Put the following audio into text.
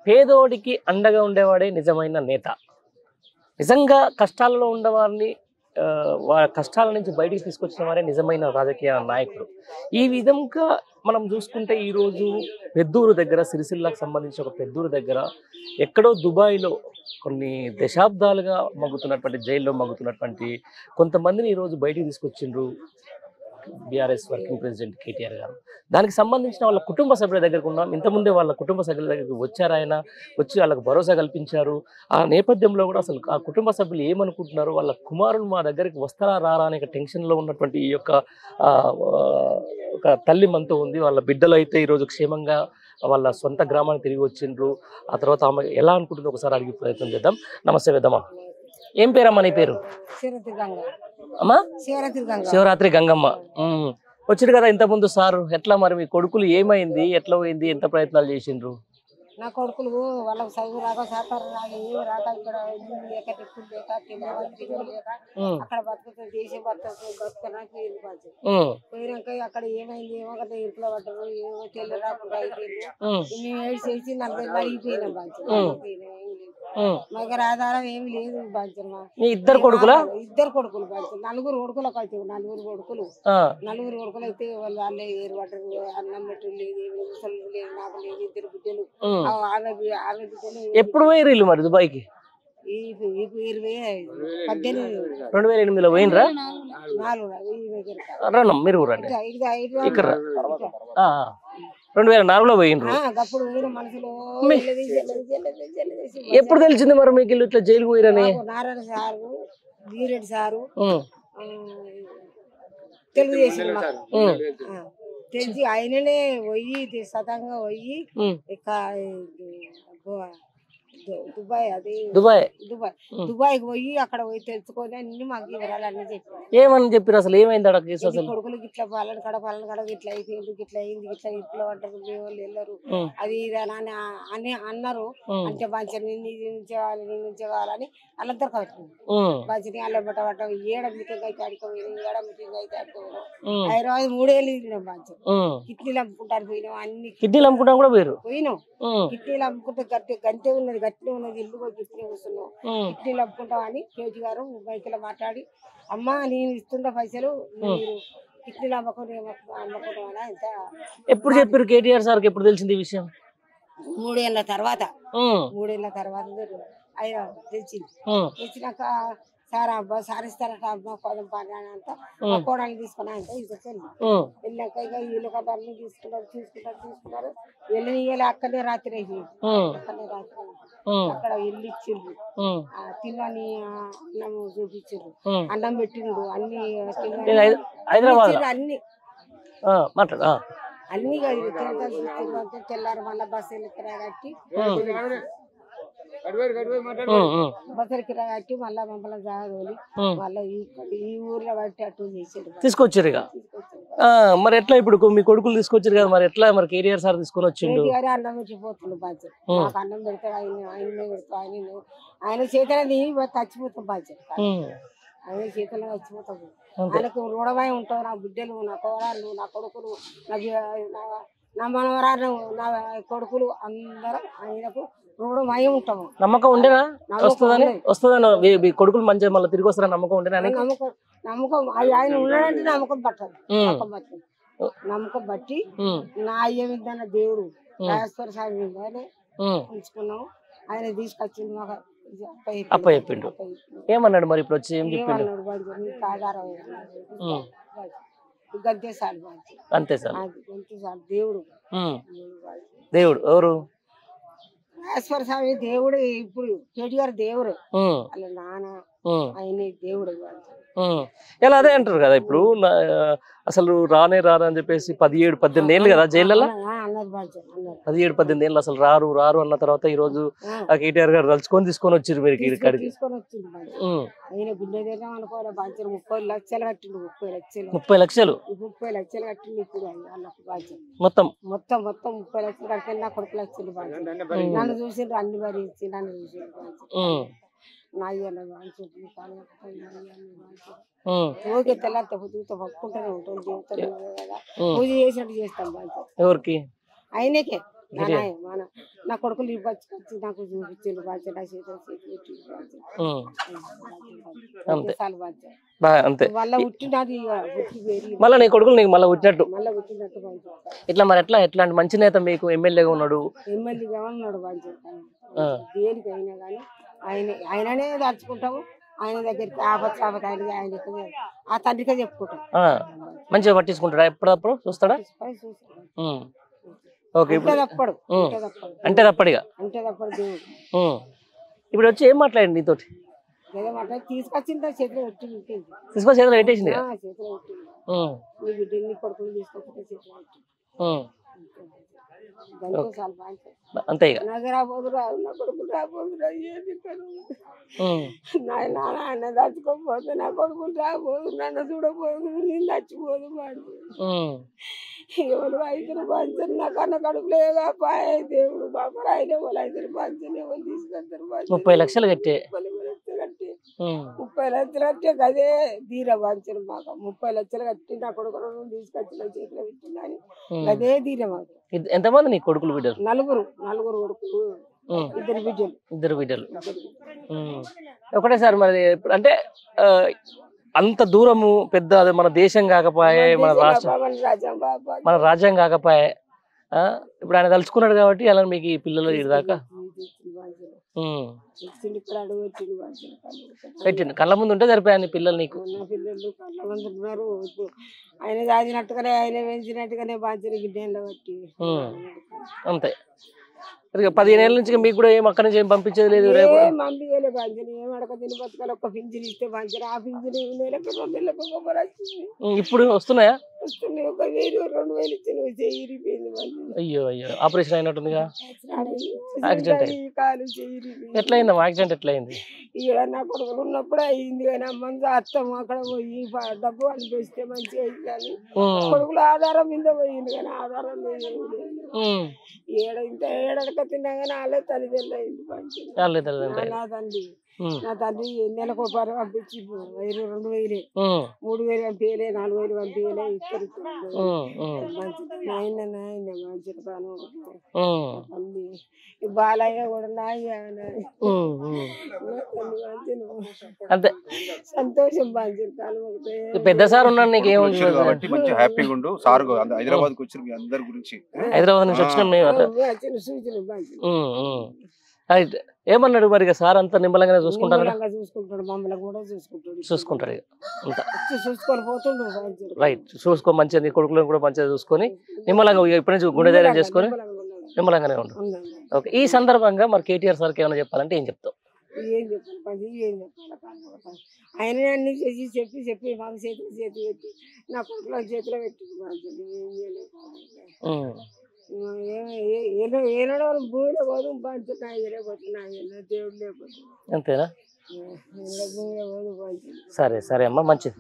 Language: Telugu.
పేదోడికి అండగా ఉండేవాడే నిజమైన నేత. నిజంగా కష్టాలలో ఉన్నవారిని వాళ్ళ కష్టాల నుంచి బయటికి తీసుకొచ్చిన వారే నిజమైన రాజకీయ నాయకుడు. ఈ విధంగా మనం చూసుకుంటే ఈరోజు పెద్దూరు దగ్గర సిరిసిల్లకు సంబంధించి ఒక పెద్దూరు దగ్గర ఎక్కడో దుబాయ్లో కొన్ని దశాబ్దాలుగా మగ్గుతున్నటువంటి జైల్లో మగ్గుతున్నటువంటి కొంతమందిని ఈరోజు బయటికి తీసుకొచ్చిండ్రు బీఆర్ఎస్ వర్కింగ్ ప్రెసిడెంట్ కేటీఆర్ గారు. దానికి సంబంధించిన వాళ్ళ కుటుంబ సభ్యుల దగ్గరకు ఉన్నాం. ఇంతకుముందే వాళ్ళ కుటుంబ సభ్యుల దగ్గరికి వచ్చారు, ఆయన వచ్చి వాళ్ళకు భరోసా కల్పించారు. ఆ నేపథ్యంలో కూడా అసలు ఆ కుటుంబ సభ్యులు ఏమనుకుంటున్నారు, వాళ్ళ కుమారులు మా దగ్గరికి వస్తారా రారా అనే టెన్షన్లో ఉన్నటువంటి ఈ యొక్క ఒక తల్లి మనతో ఉంది. వాళ్ళ బిడ్డలు అయితే ఈరోజు క్షేమంగా వాళ్ళ సొంత గ్రామానికి తిరిగి వచ్చిండ్రు. ఆ తర్వాత ఆమె ఎలా అనుకుంటుందో ఒకసారి అడిగే ప్రయత్నం చేద్దాం. నమస్తే పెద్దమ్మా, ఏం పేరమ్మా నీ పేరు? అమ్మా శివరాత్రి గంగమ్మ. వచ్చారు కదా ఇంత ముందు సారు, ఎట్లా మరి మీ కొడుకులు ఏమైంది, ఎట్లా పోయింది, ఎంత ప్రయత్నాలు చేసిండ్రు? నా కొడుకులు వాళ్ళకి చదువు రాక సహకారం రాక ఏమి రాక ఇక్కడ లేక టిప్పులు లేక తిరుగులు లేక అక్కడ బతుకుతూ దేశం బతుకుతున్నాక పోయినాక అక్కడ ఏమైంది ఏమో కదా ఇరుకులో పడ్డారు, ఏమో తెల్లు రాకుండా అయిపోయింది. మేము ఏడు చేసి 40 అడిగిపోయినాం బాధ్యత. మా దగ్గర ఆధారం ఏమి లేదు బాధ్యత. ఇద్దరు కొడుకులు బాధ్యత. నలుగురు కొడుకులు అయితే వాళ్ళే ఏర్పడ్డారు. అన్నం పెట్టు లేదు, ఏమి ముసలు లేదు, నాకు లేదు, ఇద్దరు బిడ్డలు. ఎప్పుడు పోయారు ఇల్లు మరి దుబాయ్కి? 2008లో పోయినరా? రండి మీరు రండి, ఇక్కడ 2004లో పోయినరు. ఎప్పుడు తెలిసింది మరి మీకు ఇల్లు ఇట్లా జైలు పోయిరని? నారాయణ సారు, వీరెడ్డి సారు తెలుగుదేశం తెలిసి ఆయననే పోయి సతంగా పోయి దుబాయ్కి పోయి అక్కడ పోయి తెలుసుకొని అన్ని మాకు వివరాలు అన్ని చెప్పారు. ఏమని చెప్పారు అసలు? ఏమైంది అక్కడ? కొడుకులు గిట్లా పాలన కడ గిట్లా అయిపోయింది, గిట్లా అయింది, గిట్లా ఇంట్లో అంటారు, వాళ్ళు వెళ్ళరు అది ఇదని అని అన్నారు. అంటే మంచిగా నిందించేవాళ్ళని వాళ్ళందరూ కట్టుకుంది మంచిగా అల్ల బట్ట పట్ట ఏడ మీటింగ్ అయితే ఆడుకోపోయినాం, ఏడ మీటింగ్ అయితే ఆడుకోపోయినాం. హైదరాబాద్ 3 ఏళ్ళు తిరిగినాం. మంచిగా కిడ్నీలు అమ్ముకుంటారు పోయినాం, అన్ని కిడ్నీలు అమ్ముకుంటా కూడా పోయినాం. కిడ్నీలు అమ్ముకుంటే గట్టే ఉన్నది ఇల్లు పోయి కిడ్నీ వస్తున్నాం, కిడ్నీలు అమ్ముకుంటాం అని కేటీ గారు బైక్లో మాట్లాడి, అమ్మా నేను ఇస్తున్న పైసలు మీరు కిడ్నీలు అమ్ముకుంటాం అని ఇంత. ఎప్పుడు చెప్పారు కేటీఆర్ సార్కి? ఎప్పుడు తెలిసింది ఈ విషయం? 3 ఏళ్ళ తర్వాత ఆయన తెలిసింది. తెలిసినాక సార్ అబ్బా సార్ ఇస్తారట అబ్బా కోదం పాని అని అంతా కోడలు తీసుకున్నా అంటే ఇద్దరు వెళ్ళాక ఇక వీళ్ళు కదా అన్ని తీసుకున్నారు. వెళ్ళి అక్కడనే రాత్రి అక్కడ ఇల్లు ఇచ్చిండ్రు, తినని అన్నం చూపించిండ్రు, అన్నం పెట్టిండ్రు, అన్ని అన్ని అన్ని తెల్లారు మళ్ళా బస్సు వెళ్ళి కట్టి బస్సులు కిరా కట్టి మళ్ళా మమ్మల్ని జాగోలి మళ్ళీ ఈ ఊర్లో బట్టి అటు చేసారు, తీసుకొచ్చారు. ఇక మరి ఎట్లా ఇప్పుడు మీ కొడుకులు తీసుకొచ్చారు కదా, మరి ఎట్లా మరి కేటీఆర్ సార్ తీసుకొని వచ్చిండు? అన్నం వచ్చిపోతుంది బాధ్యత. మాకు అన్నం పెడతాడు, ఆయనే పెడతాం, ఆయన చేతనే చచ్చిపోతాం బాధ్యత. ఆయన చేతలో చచ్చిపోతాము. ఆయనకు రుణమై ఉంటాం. నా బిడ్డలు, నా కోరాళ్ళు, నా కొడుకులు, నా మనవరాలు, నా కొడుకులు అందరం ఆయనకు రుణమై ఉంటాము. నమ్మకం ఉండేనా వస్తుందని? కొడుకులు మంచిగా మళ్ళీ తిరిగి వస్తారని నమ్మకం ఉండేనా? నమ్మకం ఆయన ఉన్నాడంటే నమ్మకం పట్టదు. నమ్మకం బట్టి నా అయ్యమిద్దన్న దేవుడు రాజేశ్వర స్వామి మీదనే ఉంచుకున్నాము. ఆయన తీసుకొచ్చింది మాకు అప్ప చెప్పిండు. ఏమన్నాడు మరి ఇప్పుడు వచ్చి? ఏం చెప్పిండు? ఆధారం గంతే సార్, అంతే సార్. గంతే సార్. దేవుడు దేవుడు ఎవరు? రాజేశ్వర స్వామి దేవుడు. ఇప్పుడు కేటీఆర్ దేవుడు, వాళ్ళ నాన్న ఆయన దేవుడు. ఎలా అదే అంటారు కదా ఇప్పుడు, అసలు రానే అని చెప్పేసి 17-18 ఏళ్ళు కదా జైల్లో. 17-18 ఏళ్ళు అసలు రారు అన్న తర్వాత ఈ రోజు కేటీఆర్ గారు తీసుకొని వచ్చారు మీరు ఇక్కడికి. తీసుకొని వచ్చింది ఆయన గుండె అనుకోవాలి. బాధ్యత 30 లక్షలు కట్టిండు. 30 లక్షలు కట్టిండు. ఇప్పుడు బాధ్యత మొత్తం 30 లక్షలు కడితే నా కొడుకులు వచ్చింది బాధ్యత. నన్ను చూసిండ్రు, అన్ని మరి ఇచ్చి నన్ను చూసిండ్రు. ఓకే తెల్లారితో పొద్దుతో పట్టుకుంటూనే ఉంటాం. జీవితం కదా పూజ చేసినట్టు చేస్తాం బాధ్యత. ఎవరికి? ఆయనకే నా కొడుకులు ఇవ్వచ్చు నాకు చూపించిండు బాధ్యత నా చేతులు అంతే బాధ్యత అంతే వాళ్ళ పుట్టినది మళ్ళీ నీ కొడుకులు నీకు మళ్ళీ పుట్టినట్టు మళ్ళీ పుట్టినట్టు బాధ్యత. ఇట్లా మరి ఎట్లాంటి మంచి నేత మీకు ఎమ్మెల్యేగా ఉన్నాడు? ఎమ్మెల్యేగా ఉన్నాడు బాధ్యత. దేనికైనా కానీ ఆయననే దాచుకుంటాము. ఆయన దగ్గరికి ఆపత్ ఆయన ఆ తండ్రికే చెప్పుకుంటాం. మంచిగా పట్టించుకుంటాడా? ఎప్పుడప్పుడు చూస్తాడా? ఓకే. అంటే తప్పడిగా ఇప్పుడు వచ్చి ఏం మాట్లాడండి నీతోటి? తీసుకొచ్చింది చేతిలో పెట్టింది. తీసుకొచ్చి చేతిలో పెట్టేసింది. చేతిలో పెట్టింది. నీ బిడ్డని కొడుకుని తీసుకొచ్చి చేతిలో పెట్టింది. అంతే ఇక నాకు రాబోదురా నా కొడుకు రాబోదురా నాయన చచ్చిపోతే నా కొడుకులు రాబోదు నన్ను చూడబోదు నేను చచ్చిపోదు ఎవరు ఐదురు పంచరు నా కన్న కడుపులేగా పాయ దేవుడు బాబు ఆయన వాళ్ళు ఐదురు పంచని ఎవరు తీసుకెళ్తారు. 30 లక్షలు కట్టే 30 లక్షలు కట్టే అదే ధీర పంచరు మాకు. 30 లక్షలు కట్టి నా కొడుకు తీసుకొచ్చిన చేతిలో పెట్టిందని అదే ధీర మాకు. ఎంతమంది నీ కొడుకులు బిడ్డలు? నలుగురు కొడుకులు, ఇద్దరు బిడ్డలు. ఒకటేసారి మరి అంటే అంత దూరము పెద్ద మన దేశం కాకపోయే, మన రాష్ట్రం మన రాజ్యం కాకపోయే, ఇప్పుడు ఆయన తలుచుకున్నాడు కాబట్టి అలా మీకు ఈ పిల్లలు ఇదాకా పెట్టిండు. కళ్ళ ముందు ఉంటే సరిపోయాను పిల్లలు నీకు. పిల్లలు కళ్ళ ముందు ఉన్నారు. ఆయన దాచినట్టుగానే ఆయన పెంచినట్టుగానే బాధ్యత గిడ్డ బట్టి అంతే. 15 ఏళ్ళ నుంచి మీకు కూడా ఏం అక్కడి నుంచి ఏం పంపించేది లేదు? పంపించలే బాధ్యత ఏం అడక తిని బతకాలి. ఒక్క పింఛన్ ఇస్తే బాధ్యత ఆ పింఛన్ నెలకు 2 నెలలకు ఇప్పుడు వస్తున్నాయా? వస్తున్నాయి. 1000 2000 ఇచ్చి ఇరిపోయింది. అయ్యో అయ్యో ఆపరేషన్ అయినట్టుందిగా. యాక్సిడెంట్ ఎట్లయిందమ్మా? యాక్సిడెంట్ ఎట్లయింది? ఇక్కడ నా కొడుకులు ఉన్నప్పుడు అయింది కానీ అమ్మంది అత్తమ్మ అక్కడ పోయి డబ్బు అనిపిస్తే మంచిగా అయింది కానీ కొడుకులు ఆధారం మీద పోయింది కానీ ఆధారం లేదు. ఏడక తిన్నా కానీ వాళ్ళే తల్లిదండ్రులు అయింది మంచిగా. నా తండ్రి నెలకు రూపాయలు పంపించి 1000 2000 3000 పంపించలే 4000 పంపించలే ఇద్దరు మంచి బాలయ్య కూడా అంతే సంతోషం పెద్ద సార్ ఉన్నాడు నీకు ఏముంది కాబట్టి మంచి హ్యాపీగా ఉండు సార్ హైదరాబాద్ కి వచ్చిన మీ అందరి గురించి హైదరాబాద్ నుంచి వచ్చినాం మేము ఏమన్నాడు మరి సార్ అంతా నిమ్మలంగానే చూసుకుంటారు మమ్మల్ని కూడా చూసుకుంటాడు చూసుకొని పోతుండు రైట్ చూసుకో మంచిగా నీ కొడుకులను కూడా మంచిగా చూసుకొని నిమ్మలంగా ఇప్పటి నుంచి గుండె ధైర్యం చేసుకొని నిమ్మలంగానే ఉండు. ఓకే ఈ సందర్భంగా మరి కేటీఆర్ సార్కి ఏమైనా చెప్పాలంటే ఏం చెప్తావు? ఏం చెప్పాలి ఏం చెప్పాలి ఆయన అన్ని చేసి చెప్పి మాకు చేతులు పెట్టి నా కొడుకుల చేతిలో పెట్టి ఏనాడో భూమిలో పోదు పంచుతున్నాయి దేవుడు లేకపోతే అంతేనా? సరే సరే అమ్మా మంచిది.